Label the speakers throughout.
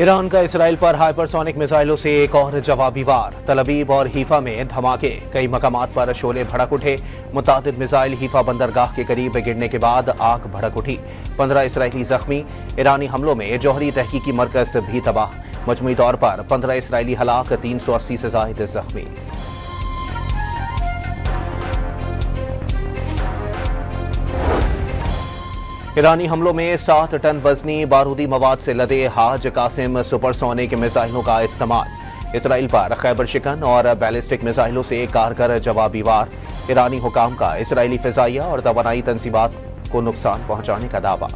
Speaker 1: Iran का Israel पर hypersonic मिसाइलों से एक और जवाबी वार। तल अवीव और हीफा में धमाके, कई मकामात पर शोले भड़क उठे। मुतादिद मिसाइल हीफा बंदरगाह के करीब गिरने के बाद आग भड़क उठी। 15 इसराइली जख्मी। ईरानी हमलों में जौहरी तहकीकी मरकज भी तबाह। मजमूई तौर पर 15 इसराइली हलाक, 380 से जायद जख्मी। ईरानी हमलों में 7 टन वजनी बारूदी मवाद से लदे हाज कासिम सुपरसोनिक मिसाइलों का इस्तेमाल। इसराइल पर खैबर शिकन और बैलिस्टिक मिसाइलों से कारगर जवाबी वार। ईरानी हुकाम का इसराइली फिजाइया और तवानाई तंजीमात को नुकसान पहुंचाने का दावा।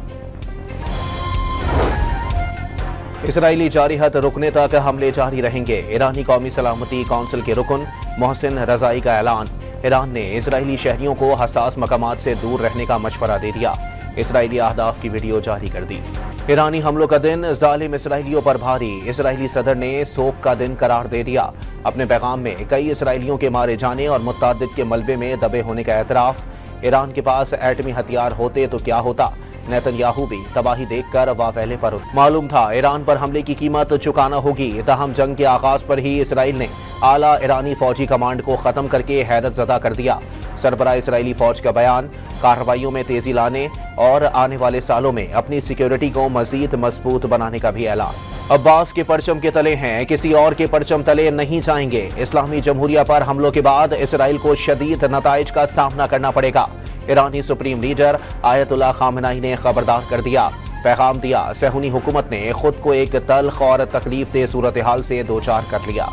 Speaker 1: इसराइली जारिहत रुकने तक हमले जारी रहेंगे। ईरानी कौमी सलामती कौंसिल के रुकन मोहसिन रजाई का ऐलान। ईरान ने इसराइली शहरियों को हसास मकामात से दूर रहने का मशवरा दे दिया। इसराइली अहदाफ की वीडियो जारी कर दी। ईरानी हमलों का दिन जालिम इसराइलियों पर भारी। इसराइली सदर ने सोग का दिन करार दे दिया। अपने पैगाम में कई इसराइलियों के मारे जाने और मुत्तादिद के मलबे में दबे होने का एतराफ। ईरान के पास एटमी हथियार होते तो क्या होता। नेतन्याहू भी तबाही देखकर वावेले पर मालूम था ईरान पर हमले की कीमत चुकाना होगी। ताहम जंग के आगाज पर ही इसराइल ने आला ईरानी फौजी कमांड को खत्म करके हैरत ज़दा कर दिया। सरबराह इसराइली फौज का बयान, कार्रवाइयों में तेजी लाने और आने वाले सालों में अपनी सिक्योरिटी को मजीद मजबूत बनाने का भी ऐलान। अब्बास के परचम के तले हैं, किसी और के परचम तले नहीं जाएंगे। इस्लामी जमहूरिया पर हमलों के बाद इसराइल को शदीद नताइज का सामना करना पड़ेगा। ईरानी सुप्रीम लीडर आयतुल्लाह खामेनी ने खबरदार कर दिया, पैगाम दिया। सहूनी हुकूमत ने खुद को एक तल्ख और तकलीफ दे सूरत हाल से दो चार कर लिया।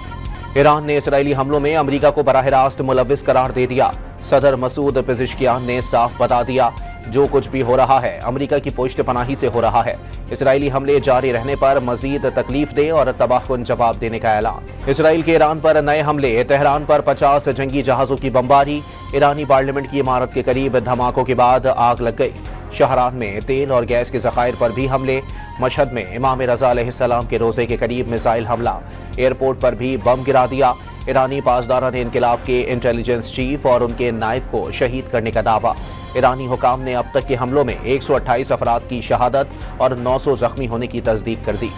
Speaker 1: ईरान ने इसराइली हमलों में अमरीका को बराह रास्त मुलव्विस करार दे दिया। सदर मसूद पेजिशकियान ने साफ बता दिया, जो कुछ भी हो रहा है अमरीका की पोश्त पनाही से हो रहा है। इसराइली हमले जारी रहने पर मजीद तकलीफ दे और तबाहकुन जवाब देने का ऐलान। इसराइल के ईरान पर नए हमले, तेहरान पर 50 जंगी जहाजों की बमबारी। ईरानी पार्लियामेंट की इमारत के करीब धमाकों के बाद आग लग गई। शहरान में तेल और गैस के जखायर पर भी हमले। मशहद में इमाम रजा अलैहिस्सलाम के रोजे के करीब मिसाइल हमला। एयरपोर्ट पर भी बम गिरा दिया। ईरानी पासदारान इनकलाब के इंटेलिजेंस चीफ और उनके नायब को शहीद करने का दावा। ईरानी हुकाम ने अब तक के हमलों में 128 अफराद की शहादत और 900 जख्मी होने की तस्दीक कर दी।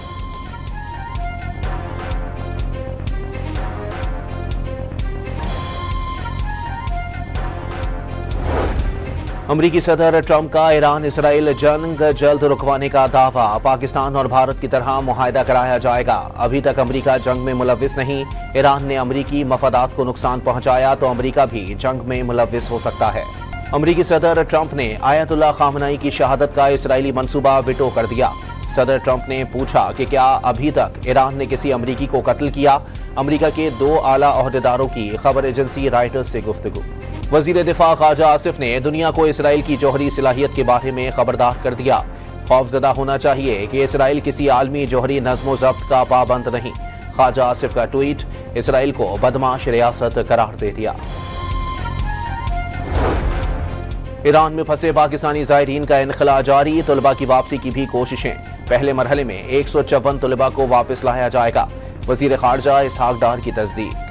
Speaker 1: अमरीकी सदर ट्रंप का ईरान इसराइल जंग जल्द रुकवाने का दावा। पाकिस्तान और भारत की तरह मुआहदा कराया जाएगा। अभी तक अमरीका जंग में मुलव्विस नहीं। ईरान ने अमरीकी मफादात को नुकसान पहुंचाया तो अमरीका भी जंग में मुलव्विस हो सकता है। अमरीकी सदर ट्रंप ने आयतुल्लाह खामेनी की शहादत का इसराइली मंसूबा विटो कर दिया। सदर ट्रंप ने पूछा कि क्या अभी तक ईरान ने किसी अमरीकी को कत्ल किया। अमरीका के 2 आला ओहदेदारों की खबर एजेंसी राइटर्स से गुफ्तगू। वजीर दिफा ख्वाजा आसिफ ने दुनिया को इसराइल की जौहरी सलाहियत के बारे में खबरदार कर दिया। खौफजदा होना चाहिए कि इसराइल किसी आलमी जौहरी नज़्म ज़ब्त का पाबंद नहीं। ख्वाजा आसिफ का ट्वीट, इसराइल को बदमाश रियासत करार दे दिया। ईरान में फंसे पाकिस्तानी ज़ायरीन का इनखला जारी। तलबा की वापसी की भी कोशिशें। पहले मरहले में 154 तलबा को वापस लाया जाएगा। वजीर खारजा इसहाक डार की तस्दीक।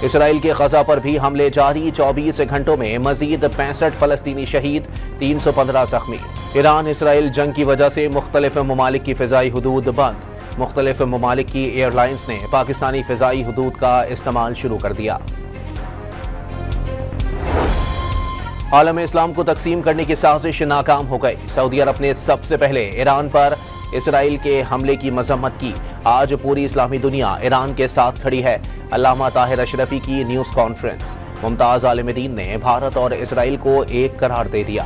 Speaker 1: इसराइल के गजा पर भी हमले जारी। 24 घंटों में मजीद 65 फलस्तीनी शहीद, 315 जख्मी। ईरान इसराइल जंग की वजह से मुख्तलिफ ममालिक की फ़िज़ाई हदूद बंद। मुख्तलिफ ममालिक की एयरलाइंस ने पाकिस्तानी फ़िज़ाई हदूद का इस्तेमाल शुरू कर दिया। आलम इस्लाम को तकसीम करने की साजिश नाकाम हो गई। सऊदी अरब ने सबसे पहले ईरान पर इसराइल के हमले की मजम्मत की। आज पूरी इस्लामी दुनिया ईरान के साथ खड़ी है। अल्लामा ताहिर अशरफी की न्यूज़ कॉन्फ्रेंस। मुमताज़ आलिम-ए-दीन ने भारत और इसराइल को एक करार दे दिया।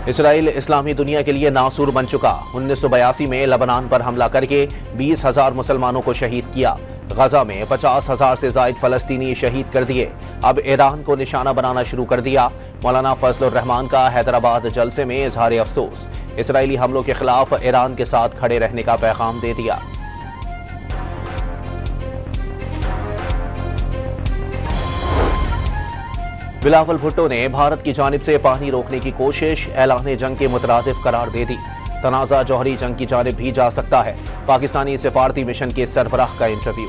Speaker 1: इसराइल इस्लामी दुनिया के लिए नासूर बन चुका। 1982 में लबनान पर हमला करके 20,000 मुसलमानों को शहीद किया। गजा में 50,000 से जायद फलस्तीनी शहीद कर दिए। अब ईरान को निशाना बनाना शुरू कर दिया। मौलाना फजलुर रहमान का हैदराबाद जलसे में इजहार अफसोस। इसराइली हमलों के खिलाफ ईरान के साथ खड़े रहने का पैगाम दे दिया। बिलावल भुट्टो ने भारत की जानिब से पानी रोकने की कोशिश, ऐलान जंग के मुतरादिफ करार दे दी। तनाज़ा जौहरी जंग की जानिब भी जा सकता है। पाकिस्तानी सिफारती मिशन के सरबराह का इंटरव्यू।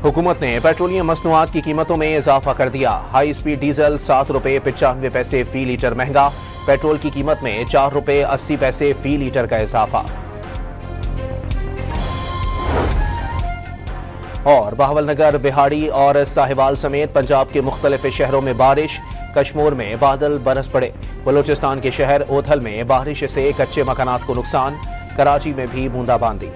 Speaker 1: हुकूमत ने पेट्रोलियम मसनूआत की कीमतों में इजाफा कर दिया। हाई स्पीड डीजल 7 रुपए 95 पैसे फी लीटर महंगा। पेट्रोल की कीमत में 4 रुपए 80 पैसे फी लीटर का इजाफा। और बहावलनगर, बिहाड़ी और साहिवाल समेत पंजाब के मुख्तलिफ शहरों में बारिश। कश्मीर में बादल बरस पड़े। बलूचिस्तान के शहर ओधल में बारिश से कच्चे मकानात को नुकसान। कराची में भी बूंदाबांदी।